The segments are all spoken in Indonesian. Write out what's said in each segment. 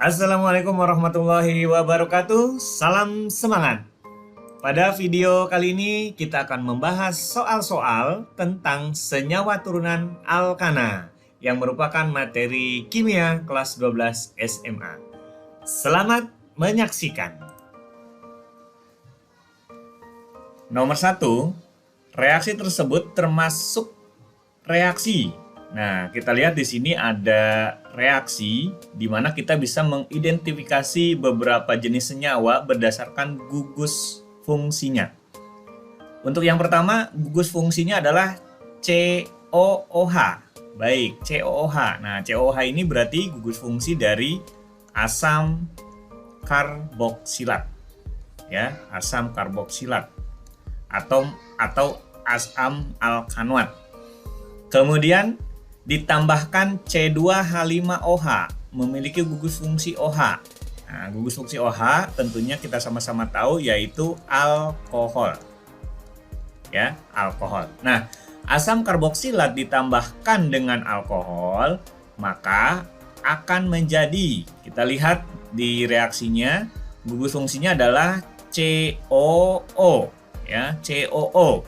Assalamualaikum warahmatullahi wabarakatuh. Salam semangat. Pada video kali ini kita akan membahas soal-soal tentang senyawa turunan alkana yang merupakan materi kimia kelas 12 SMA. Selamat menyaksikan. Nomor 1, reaksi tersebut termasuk reaksi. Nah, kita lihat di sini ada reaksi di mana kita bisa mengidentifikasi beberapa jenis senyawa berdasarkan gugus fungsinya. Untuk yang pertama, gugus fungsinya adalah COOH. Baik, COOH. Nah, COOH ini berarti gugus fungsi dari asam karboksilat. Ya, asam karboksilat atau asam alkanoat. Kemudian ditambahkan C2H5OH, memiliki gugus fungsi OH. Nah, gugus fungsi OH tentunya kita sama-sama tahu yaitu alkohol. Ya, alkohol. Nah, asam karboksilat ditambahkan dengan alkohol, maka akan menjadi, kita lihat di reaksinya, gugus fungsinya adalah COO, ya, COO.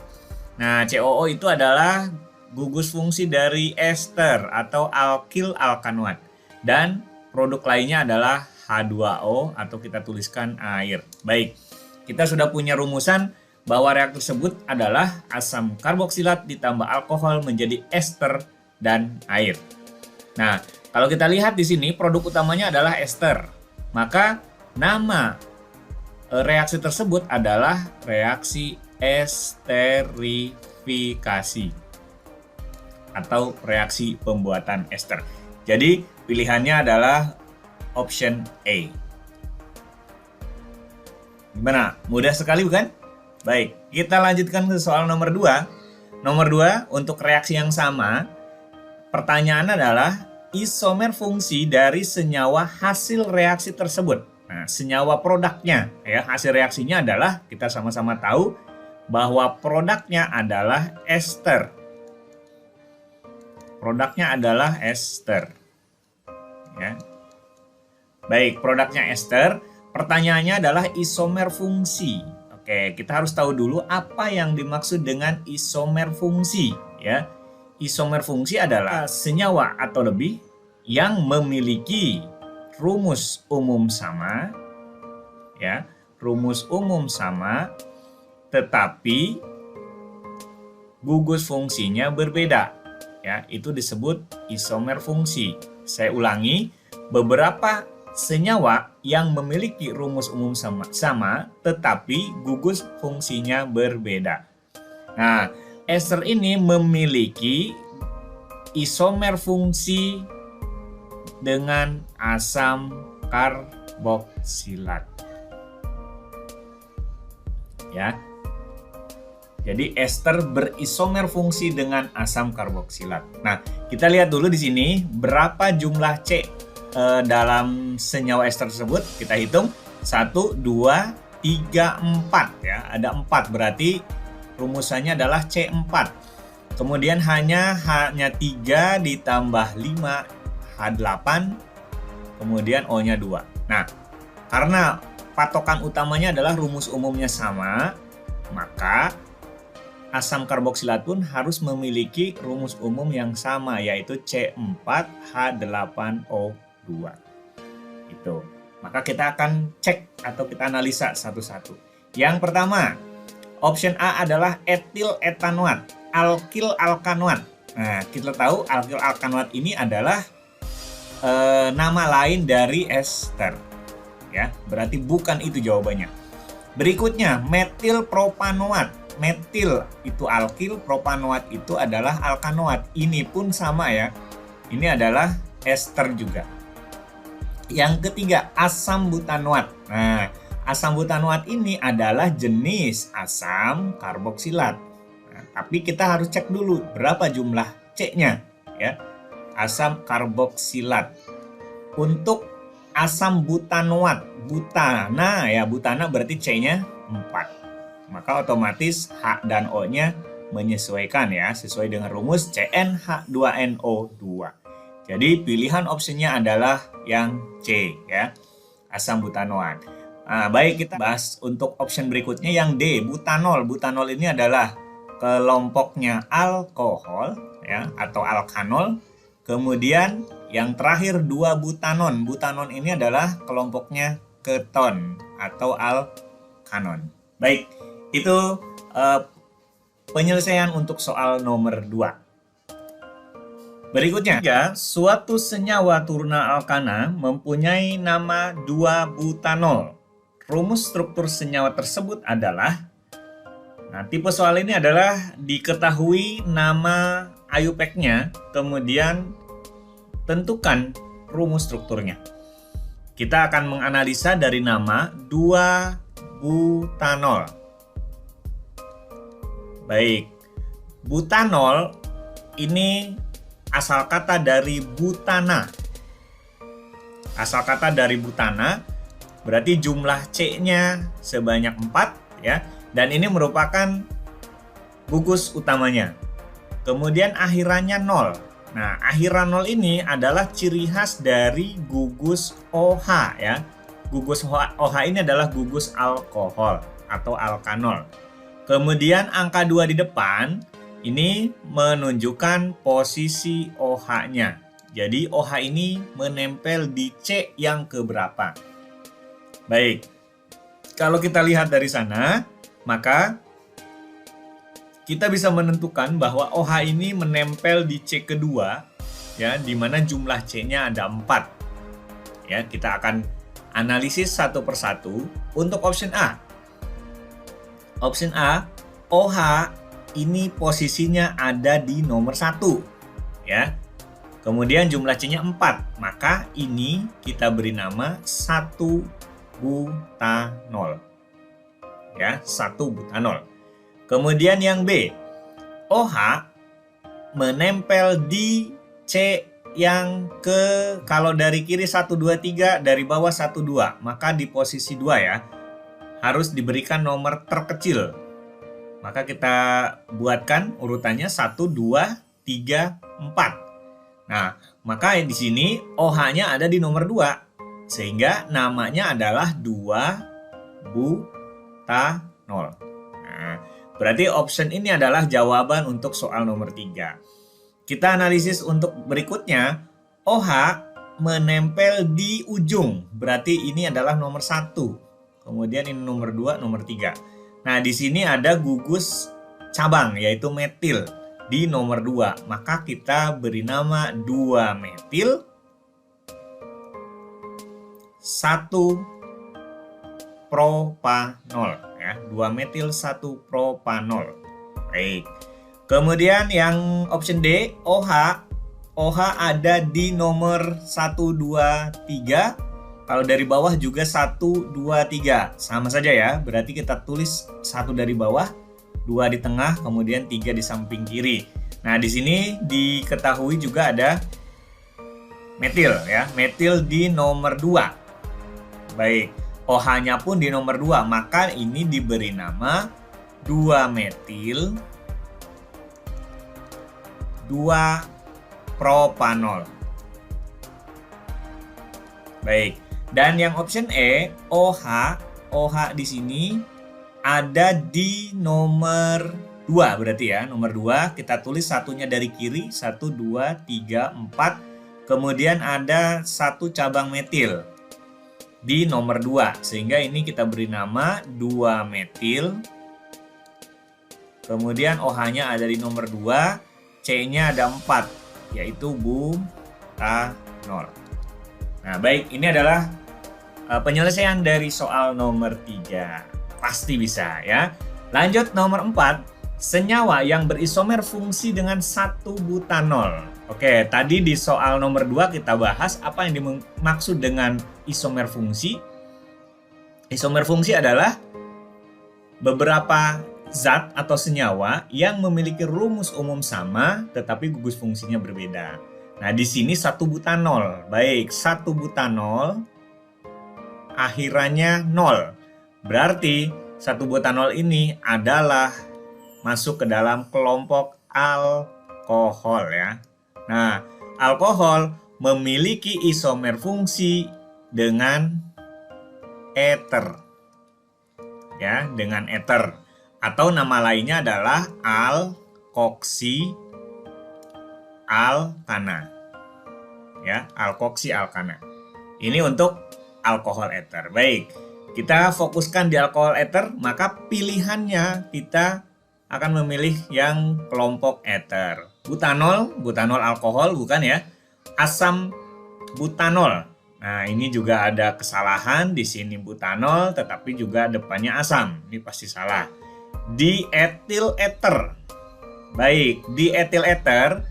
Nah, COO itu adalah gugus fungsi dari ester atau alkil alkanoat, dan produk lainnya adalah H2O atau kita tuliskan air. Baik, kita sudah punya rumusan bahwa reaksi tersebut adalah asam karboksilat ditambah alkohol menjadi ester dan air. Nah, kalau kita lihat di sini produk utamanya adalah ester, maka nama reaksi tersebut adalah reaksi esterifikasi atau reaksi pembuatan ester. Jadi pilihannya adalah option A. Gimana? Mudah sekali bukan? Baik, kita lanjutkan ke soal nomor 2. Nomor 2, untuk reaksi yang sama, pertanyaan adalah isomer fungsi dari senyawa hasil reaksi tersebut. Nah, senyawa produknya, ya, hasil reaksinya adalah, kita sama-sama tahu bahwa produknya adalah ester. Produknya adalah ester. Ya. Baik, produknya ester. Pertanyaannya adalah isomer fungsi. Oke, kita harus tahu dulu apa yang dimaksud dengan isomer fungsi. Ya. Isomer fungsi adalah senyawa atau lebih yang memiliki rumus umum sama, ya, rumus umum sama, tetapi gugus fungsinya berbeda. Ya, itu disebut isomer fungsi. Saya ulangi, beberapa senyawa yang memiliki rumus umum sama tetapi gugus fungsinya berbeda. Nah, ester ini memiliki isomer fungsi dengan asam karboksilat. Ya. Jadi ester berisomer fungsi dengan asam karboksilat. Nah, kita lihat dulu di sini berapa jumlah C dalam senyawa ester tersebut. Kita hitung 1, 2, 3, 4 ya. Ada 4, berarti rumusannya adalah C4. Kemudian hanya 3 ditambah 5 H8, kemudian O-nya 2. Nah, karena patokan utamanya adalah rumus umumnya sama, maka asam karboksilat pun harus memiliki rumus umum yang sama, yaitu C4H8O2. Itu. Maka kita akan cek atau kita analisa satu-satu. Yang pertama, option A adalah etil etanoat, alkil alkanoat. Nah, kita tahu alkil alkanoat ini adalah nama lain dari ester. Ya, berarti bukan itu jawabannya. Berikutnya, metil propanoat. Metil itu alkil, propanoat itu adalah alkanoat. Ini pun sama ya. Ini adalah ester juga. Yang ketiga, asam butanoat. Nah, asam butanoat ini adalah jenis asam karboksilat. Nah, tapi kita harus cek dulu berapa jumlah C-nya ya. Asam karboksilat. Untuk asam butanoat, butana ya, butana berarti C-nya 4. Maka otomatis H dan O-nya menyesuaikan ya, sesuai dengan rumus CnH2NO2. Jadi pilihan opsinya adalah yang C ya, asam butanoat. Nah, baik, kita bahas untuk option berikutnya yang D, butanol. Butanol ini adalah kelompoknya alkohol ya atau alkanol. Kemudian yang terakhir 2-butanon. Butanon ini adalah kelompoknya keton atau alkanon. Baik, itu penyelesaian untuk soal nomor 2. Berikutnya, suatu senyawa turuna alkana mempunyai nama 2-butanol. Rumus struktur senyawa tersebut adalah, nah tipe soal ini adalah diketahui nama IUPAC-nya, kemudian tentukan rumus strukturnya. Kita akan menganalisa dari nama 2-butanol. Baik, butanol ini asal kata dari butana. Asal kata dari butana berarti jumlah C-nya sebanyak 4 ya. Dan ini merupakan gugus utamanya. Kemudian akhirannya 0. Nah, akhiran 0 ini adalah ciri khas dari gugus OH ya. Gugus OH ini adalah gugus alkohol atau alkanol. Kemudian angka 2 di depan ini menunjukkan posisi OH-nya. Jadi OH ini menempel di C yang keberapa. Baik, kalau kita lihat dari sana, maka kita bisa menentukan bahwa OH ini menempel di C kedua, ya, di mana jumlah C-nya ada 4. Ya, kita akan analisis satu persatu. Untuk option A. Option A, OH ini posisinya ada di nomor 1 ya. Kemudian jumlah C-nya 4, maka ini kita beri nama 1-butanol. Ya, 1-butanol. Kemudian yang B, OH menempel di C yang kalau dari kiri 1 2 3, dari bawah 1 2, maka di posisi 2 ya. Harus diberikan nomor terkecil. Maka kita buatkan urutannya 1, 2, 3, 4. Nah, maka di sini OH-nya ada di nomor 2. Sehingga namanya adalah 2-butanol. Nah, berarti option ini adalah jawaban untuk soal nomor 3. Kita analisis untuk berikutnya. OH menempel di ujung. Berarti ini adalah nomor 1. Kemudian ini nomor 2, nomor 3. Nah, di sini ada gugus cabang yaitu metil di nomor 2. Maka kita beri nama 2-metil 1-propanol ya, 2-metil 1-propanol. Baik. Kemudian yang option D, OH ada di nomor 1 2 3. Kalau dari bawah juga 1 2 3. Sama saja ya. Berarti kita tulis 1 dari bawah, 2 di tengah, kemudian 3 di samping kiri. Nah, di sini diketahui juga ada metil ya. Metil di nomor 2. Baik, OH-nya pun di nomor 2, maka ini diberi nama 2-metil 2-propanol. Baik. Dan yang option E, OH di sini ada di nomor 2 berarti ya. Nomor 2 kita tulis satunya dari kiri, 1 2 3 4. Kemudian ada 1 cabang metil di nomor 2. Sehingga ini kita beri nama 2-metil. Kemudian OH-nya ada di nomor 2, C-nya ada 4 yaitu butanol. Nah, baik, ini adalah penyelesaian dari soal nomor 3. Pasti bisa ya. Lanjut nomor 4. Senyawa yang berisomer fungsi dengan 1-butanol. Oke, tadi di soal nomor 2 kita bahas apa yang dimaksud dengan isomer fungsi. Isomer fungsi adalah beberapa zat atau senyawa yang memiliki rumus umum sama tetapi gugus fungsinya berbeda. Nah, di sini 1-butanol. Baik, 1-butanol akhirannya 0. Berarti 1-butanol ini adalah masuk ke dalam kelompok alkohol ya. Nah, alkohol memiliki isomer fungsi dengan eter. Ya, dengan eter. Atau nama lainnya adalah alkoksi alkana. Ya, alkoksi alkana. Ini untuk alkohol eter. Baik, kita fokuskan di alkohol eter, maka pilihannya kita akan memilih yang kelompok eter. Butanol, butanol alkohol bukan ya? Asam butanol. Nah, ini juga ada kesalahan di sini butanol, tetapi juga depannya asam. Ini pasti salah. Dietil eter. Baik, dietil eter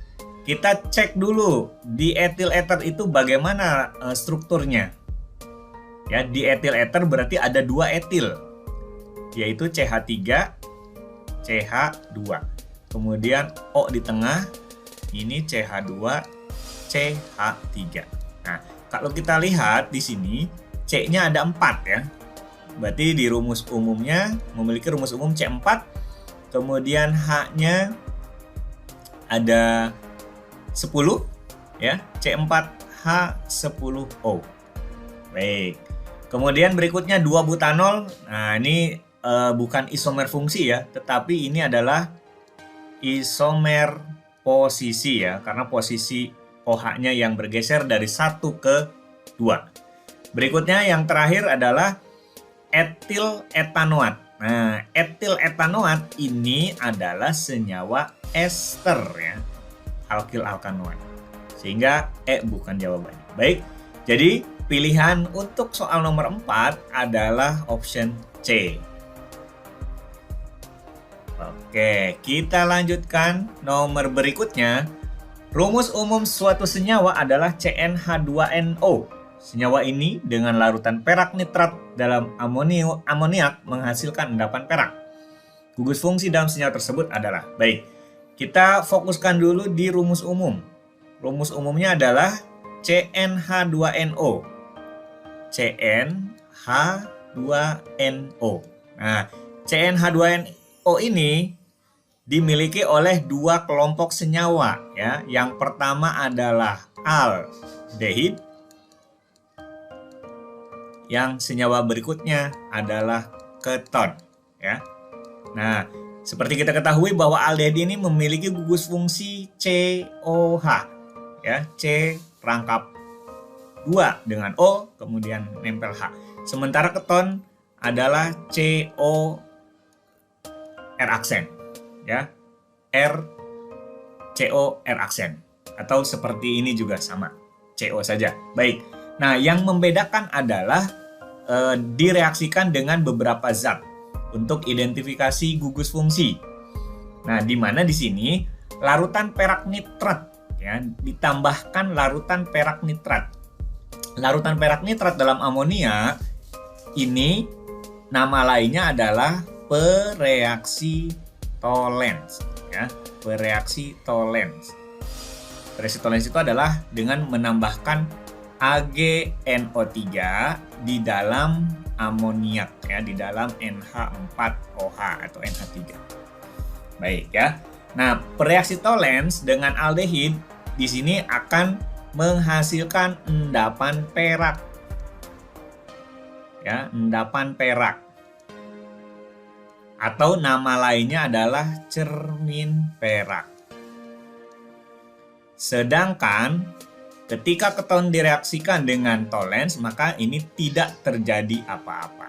kita cek dulu. Dietil eter itu bagaimana strukturnya? Ya, dietil eter berarti ada 2 etil, yaitu CH3, CH2. Kemudian O di tengah, ini CH2, CH3. Nah, kalau kita lihat di sini C-nya ada 4 ya. Berarti di rumus umumnya memiliki rumus umum C4. Kemudian H-nya ada 10 ya, C4H10O. Baik. Kemudian berikutnya 2 butanol. Nah, ini bukan isomer fungsi ya, tetapi ini adalah isomer posisi ya, karena posisi OH-nya yang bergeser dari 1 ke 2. Berikutnya yang terakhir adalah etil etanoat. Nah, etil etanoat ini adalah senyawa ester ya, alkil alkanoat. Sehingga E bukan jawabannya. Baik, jadi pilihan untuk soal nomor 4 adalah option C. Oke, kita lanjutkan nomor berikutnya. Rumus umum suatu senyawa adalah CnH2nO. Senyawa ini dengan larutan perak nitrat dalam amoniak menghasilkan endapan perak. Gugus fungsi dalam senyawa tersebut adalah, baik, kita fokuskan dulu di rumus umum. Rumus umumnya adalah CnH2nO. CnH2nO. Nah, CnH2nO ini dimiliki oleh 2 kelompok senyawa ya. Yang pertama adalah aldehid. Yang senyawa berikutnya adalah keton ya. Nah, seperti kita ketahui bahwa aldehid ini memiliki gugus fungsi COH ya, C rangkap 2 dengan O kemudian nempel H. Sementara keton adalah CO R aksen ya, R CO R aksen, atau seperti ini juga sama, CO saja. Baik. Nah, yang membedakan adalah direaksikan dengan beberapa zat untuk identifikasi gugus fungsi. Nah, di mana di sini larutan perak nitrat ya, ditambahkan larutan perak nitrat. Larutan perak nitrat dalam amonia ini nama lainnya adalah pereaksi Tollens ya, pereaksi Tollens. Pereaksi Tollens itu adalah dengan menambahkan AgNO3 di dalam amoniak ya, di dalam NH4OH atau NH3. Baik ya. Nah, pereaksi Tollens dengan aldehid di sini akan menghasilkan endapan perak. Ya, endapan perak. Atau nama lainnya adalah cermin perak. Sedangkan ketika keton direaksikan dengan Tollens, maka ini tidak terjadi apa-apa.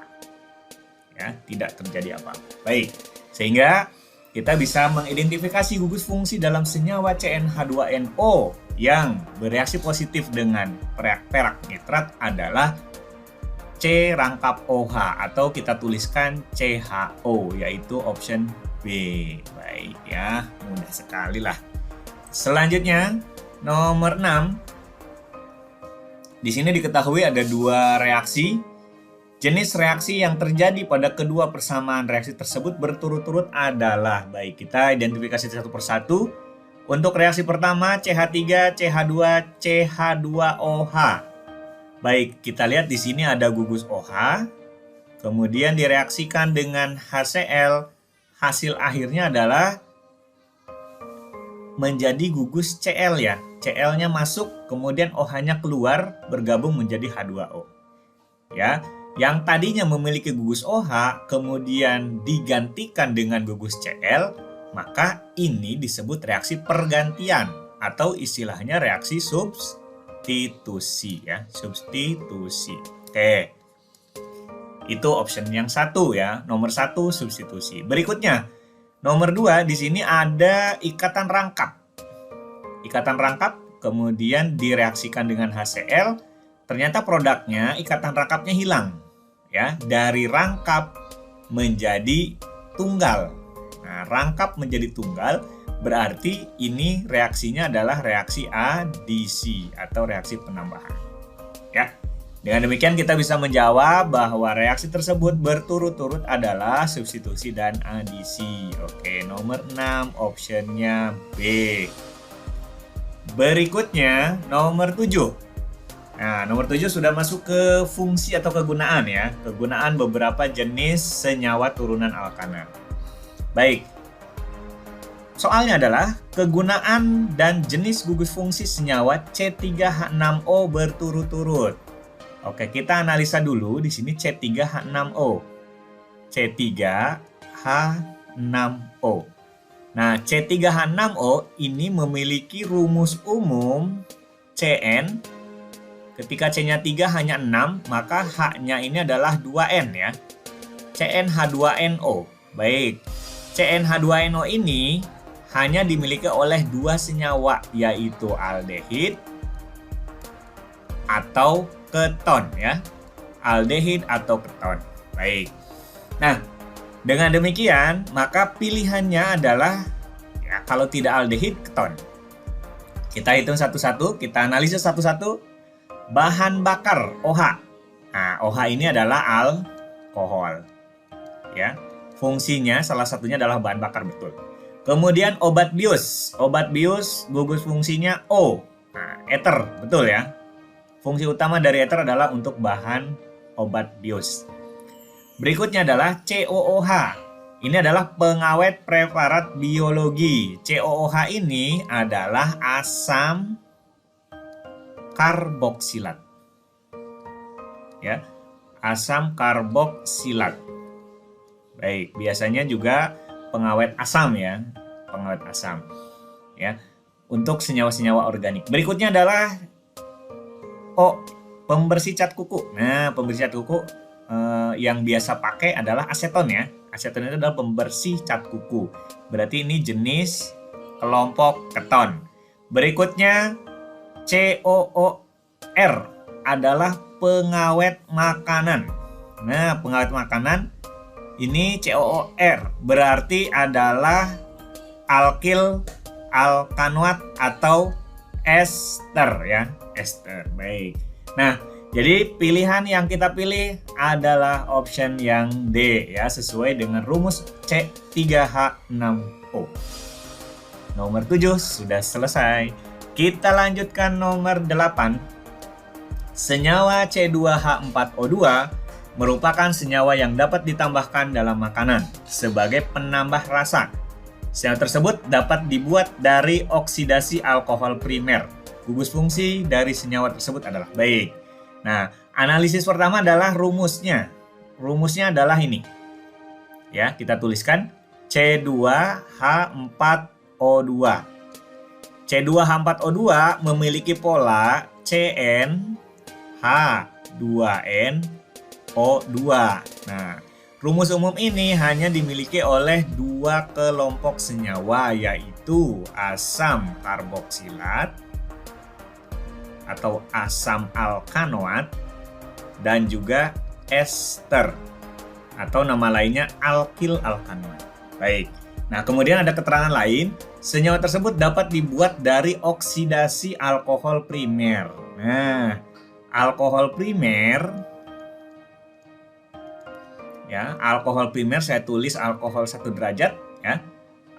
Ya, tidak terjadi apa-apa. Baik, sehingga kita bisa mengidentifikasi gugus fungsi dalam senyawa CnH2nO yang bereaksi positif dengan perak nitrat adalah C rangkap OH atau kita tuliskan CHO, yaitu option B. Baik ya, mudah sekali lah. Selanjutnya nomor 6. Di sini diketahui ada 2 reaksi. Jenis reaksi yang terjadi pada kedua persamaan reaksi tersebut berturut-turut adalah, baik, kita identifikasi satu persatu. Untuk reaksi pertama CH3, CH2, CH2OH. Baik, kita lihat di sini ada gugus OH, kemudian direaksikan dengan HCl, hasil akhirnya adalah menjadi gugus Cl ya. Cl-nya masuk, kemudian OH-nya keluar, bergabung menjadi H2O. Ya, yang tadinya memiliki gugus OH kemudian digantikan dengan gugus Cl, maka ini disebut reaksi pergantian atau istilahnya reaksi substitusi ya, substitusi. Oke. Itu option yang satu ya, nomor 1 substitusi. Berikutnya, nomor 2 di sini ada ikatan rangkap. Ikatan rangkap kemudian direaksikan dengan HCl, ternyata produknya ikatan rangkapnya hilang ya, dari rangkap menjadi tunggal. Nah, rangkap menjadi tunggal berarti ini reaksinya adalah reaksi adisi atau reaksi penambahan. Ya. Dengan demikian kita bisa menjawab bahwa reaksi tersebut berturut-turut adalah substitusi dan adisi. Oke, nomor 6 optionnya B. Berikutnya nomor 7. Nah, nomor 7 sudah masuk ke fungsi atau kegunaan ya. Kegunaan beberapa jenis senyawa turunan alkana. Baik. Soalnya adalah kegunaan dan jenis gugus fungsi senyawa C3H6O berturut-turut. Oke, kita analisa dulu di sini C3H6O. C3H6O. Nah, C3H6O ini memiliki rumus umum Cn. Ketika C-nya 3 hanya 6, maka H-nya ini adalah 2N ya. CnH2NO. Baik. CnH2NO ini hanya dimiliki oleh 2 senyawa, yaitu aldehid atau keton ya, aldehid atau keton. Baik. Nah, dengan demikian maka pilihannya adalah ya, kalau tidak aldehid, keton. Kita hitung satu-satu, kita analisis satu-satu. Bahan bakar OH. Nah, OH ini adalah alkohol. Ya. Fungsinya salah satunya adalah bahan bakar, betul. Kemudian obat bius. Obat bius gugus fungsinya O. Nah, ether, betul ya. Fungsi utama dari ether adalah untuk bahan obat bius. Berikutnya adalah COOH. Ini adalah pengawet preparat biologi. COOH ini adalah asam karboksilat. Ya, asam karboksilat. Baik, biasanya juga pengawet asam ya, pengawet asam. Ya, untuk senyawa-senyawa organik. Berikutnya adalah pembersih cat kuku. Nah, pembersih cat kuku yang biasa pakai adalah aseton ya. Aseton itu adalah pembersih cat kuku. Berarti ini jenis kelompok keton. Berikutnya COOR adalah pengawet makanan. Nah, pengawet makanan ini COOR berarti adalah alkil alkanoat atau ester ya. Ester. Baik. Nah, jadi pilihan yang kita pilih adalah option yang D ya, sesuai dengan rumus C3H6O. Nomor 7 sudah selesai. Kita lanjutkan nomor 8. Senyawa C2H4O2 merupakan senyawa yang dapat ditambahkan dalam makanan sebagai penambah rasa. Senyawa tersebut dapat dibuat dari oksidasi alkohol primer. Gugus fungsi dari senyawa tersebut adalah baik. Nah, analisis pertama adalah rumusnya. Rumusnya adalah ini. Ya, kita tuliskan C2H4O2. C2H4O2 memiliki pola CnH2nO2. Nah, rumus umum ini hanya dimiliki oleh 2 kelompok senyawa, yaitu asam karboksilat atau asam alkanoat dan juga ester atau nama lainnya alkil alkanoat. Baik. Nah, kemudian ada keterangan lain, senyawa tersebut dapat dibuat dari oksidasi alkohol primer. Nah, alkohol primer ya, alkohol primer saya tulis alkohol 1 derajat ya.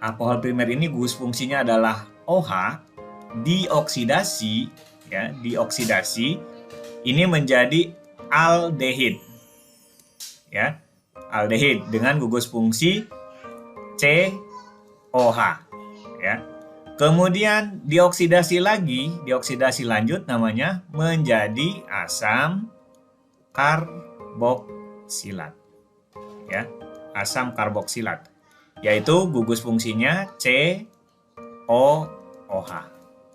Alkohol primer ini gugus fungsinya adalah OH dioksidasi ya, dioksidasi ini menjadi aldehid. Ya. Aldehid dengan gugus fungsi COH ya. Kemudian dioksidasi lanjut namanya menjadi asam karboksilat. Ya, asam karboksilat. Yaitu gugus fungsinya COOH.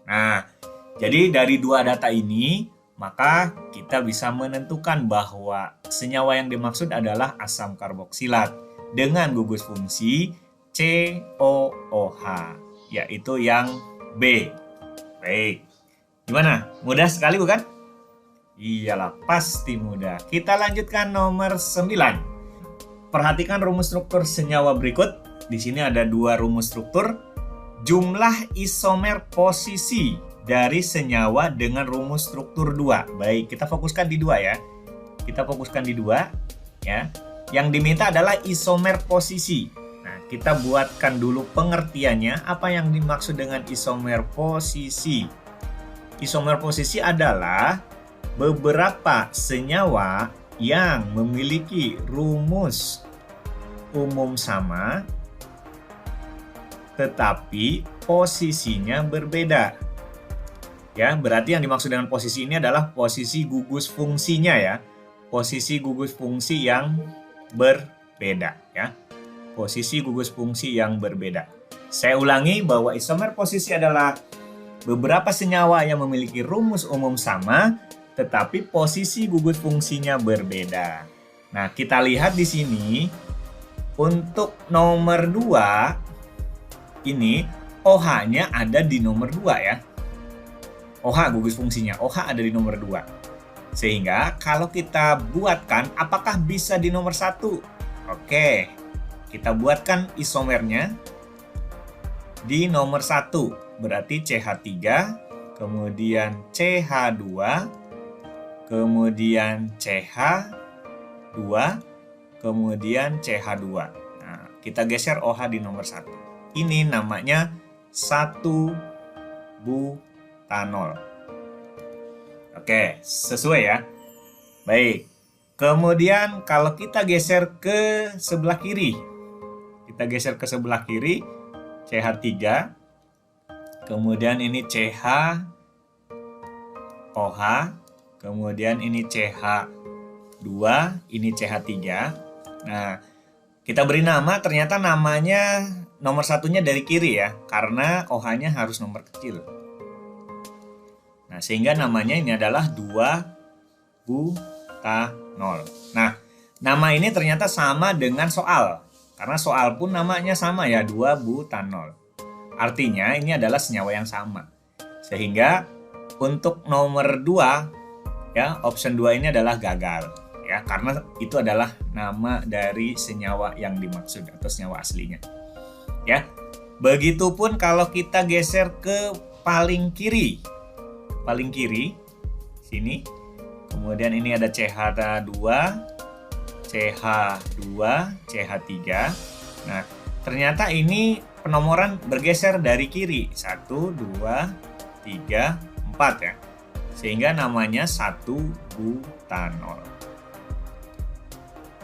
Nah, jadi dari dua data ini, maka kita bisa menentukan bahwa senyawa yang dimaksud adalah asam karboksilat dengan gugus fungsi COOH, yaitu yang B. Baik. Gimana? Mudah sekali bukan? Iyalah, pasti mudah. Kita lanjutkan nomor 9. Perhatikan rumus struktur senyawa berikut. Di sini ada dua rumus struktur. Jumlah isomer posisi dari senyawa dengan rumus struktur 2. Baik, kita fokuskan di 2 ya. Kita fokuskan di 2 ya. Yang diminta adalah isomer posisi. Nah, kita buatkan dulu pengertiannya. Apa yang dimaksud dengan isomer posisi? Isomer posisi adalah beberapa senyawa yang memiliki rumus umum sama tetapi posisinya berbeda. Ya, berarti yang dimaksud dengan posisi ini adalah posisi gugus fungsinya ya. Posisi gugus fungsi yang berbeda ya. Posisi gugus fungsi yang berbeda. Saya ulangi bahwa isomer posisi adalah beberapa senyawa yang memiliki rumus umum sama tetapi posisi gugus fungsinya berbeda. Nah, kita lihat di sini untuk nomor 2 ini OH-nya ada di nomor 2 ya. OH gugus fungsinya, OH ada di nomor 2. Sehingga kalau kita buatkan, apakah bisa di nomor 1? Oke, kita buatkan isomernya di nomor 1. Berarti CH3, kemudian CH2, kemudian CH2, kemudian CH2. Nah, kita geser OH di nomor 1. Ini namanya 1-butanol. Oke, sesuai ya. Baik. Kemudian kalau kita geser ke sebelah kiri. Kita geser ke sebelah kiri, CH3. Kemudian ini CH-OH. Kemudian ini CH2, ini CH3. Nah, kita beri nama, ternyata namanya nomor satunya dari kiri ya, karena OH-nya harus nomor kecil. Nah, sehingga namanya ini adalah 2-butanol. Nah, nama ini ternyata sama dengan soal, karena soal pun namanya sama ya, 2-butanol. Artinya ini adalah senyawa yang sama. Sehingga untuk nomor 2, ya, option 2 ini adalah gagal. Ya, karena itu adalah nama dari senyawa yang dimaksud atau senyawa aslinya. Ya. Begitupun kalau kita geser ke paling kiri. Paling kiri sini. Kemudian ini ada CH2, CH2, CH3. Nah, ternyata ini penomoran bergeser dari kiri. 1 2 3 4 ya. Sehingga namanya 1-butanol.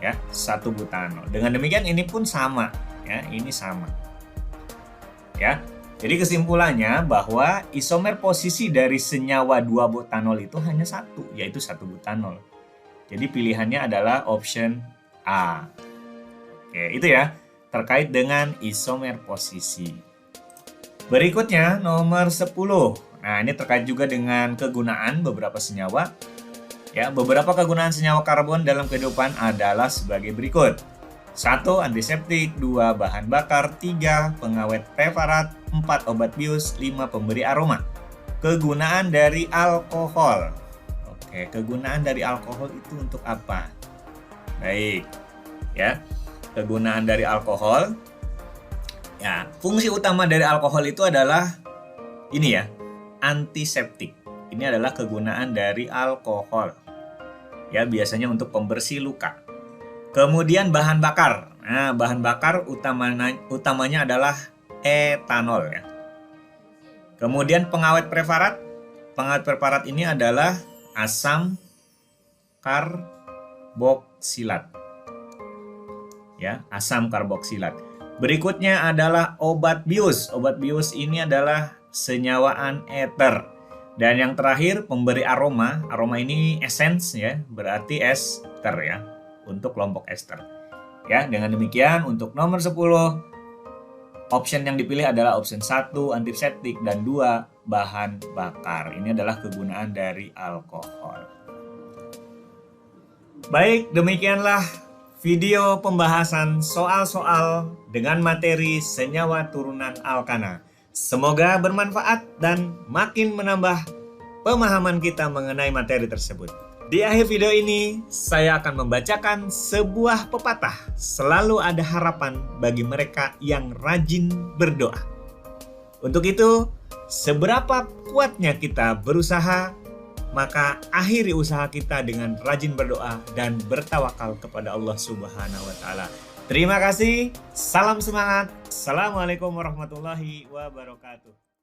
Ya, 1-butanol. Dengan demikian ini pun sama, ya, ini sama. Ya. Jadi kesimpulannya bahwa isomer posisi dari senyawa 2-butanol itu hanya satu, yaitu 1-butanol. Jadi pilihannya adalah option A. Oke, itu ya terkait dengan isomer posisi. Berikutnya nomor 10. Nah, ini terkait juga dengan kegunaan beberapa senyawa. Ya, beberapa kegunaan senyawa karbon dalam kehidupan adalah sebagai berikut. 1. Antiseptik, 2. Bahan bakar, 3. Pengawet preparat, 4. Obat bius, 5. Pemberi aroma. Kegunaan dari alkohol. Oke, kegunaan dari alkohol itu untuk apa? Baik, ya. Kegunaan dari alkohol. Ya, fungsi utama dari alkohol itu adalah ini ya, antiseptik. Ini adalah kegunaan dari alkohol. Ya, biasanya untuk pembersih luka. Kemudian bahan bakar. Nah, bahan bakar utamanya adalah etanol ya. Kemudian pengawet preparat. Pengawet preparat ini adalah asam karboksilat. Ya, asam karboksilat. Berikutnya adalah obat bius. Obat bius ini adalah senyawaan eter. Dan yang terakhir pemberi aroma. Aroma ini essence ya, berarti ester ya, untuk kelompok ester. Ya, dengan demikian untuk nomor 10 option yang dipilih adalah option 1 antiseptik dan 2 bahan bakar. Ini adalah kegunaan dari alkohol. Baik, demikianlah video pembahasan soal-soal dengan materi senyawa turunan alkana. Semoga bermanfaat dan makin menambah pemahaman kita mengenai materi tersebut. Di akhir video ini, saya akan membacakan sebuah pepatah. Selalu ada harapan bagi mereka yang rajin berdoa. Untuk itu, seberapa kuatnya kita berusaha, maka akhiri usaha kita dengan rajin berdoa dan bertawakal kepada Allah Subhanahu wa Ta'ala. Terima kasih, salam semangat. Assalamualaikum warahmatullahi wabarakatuh.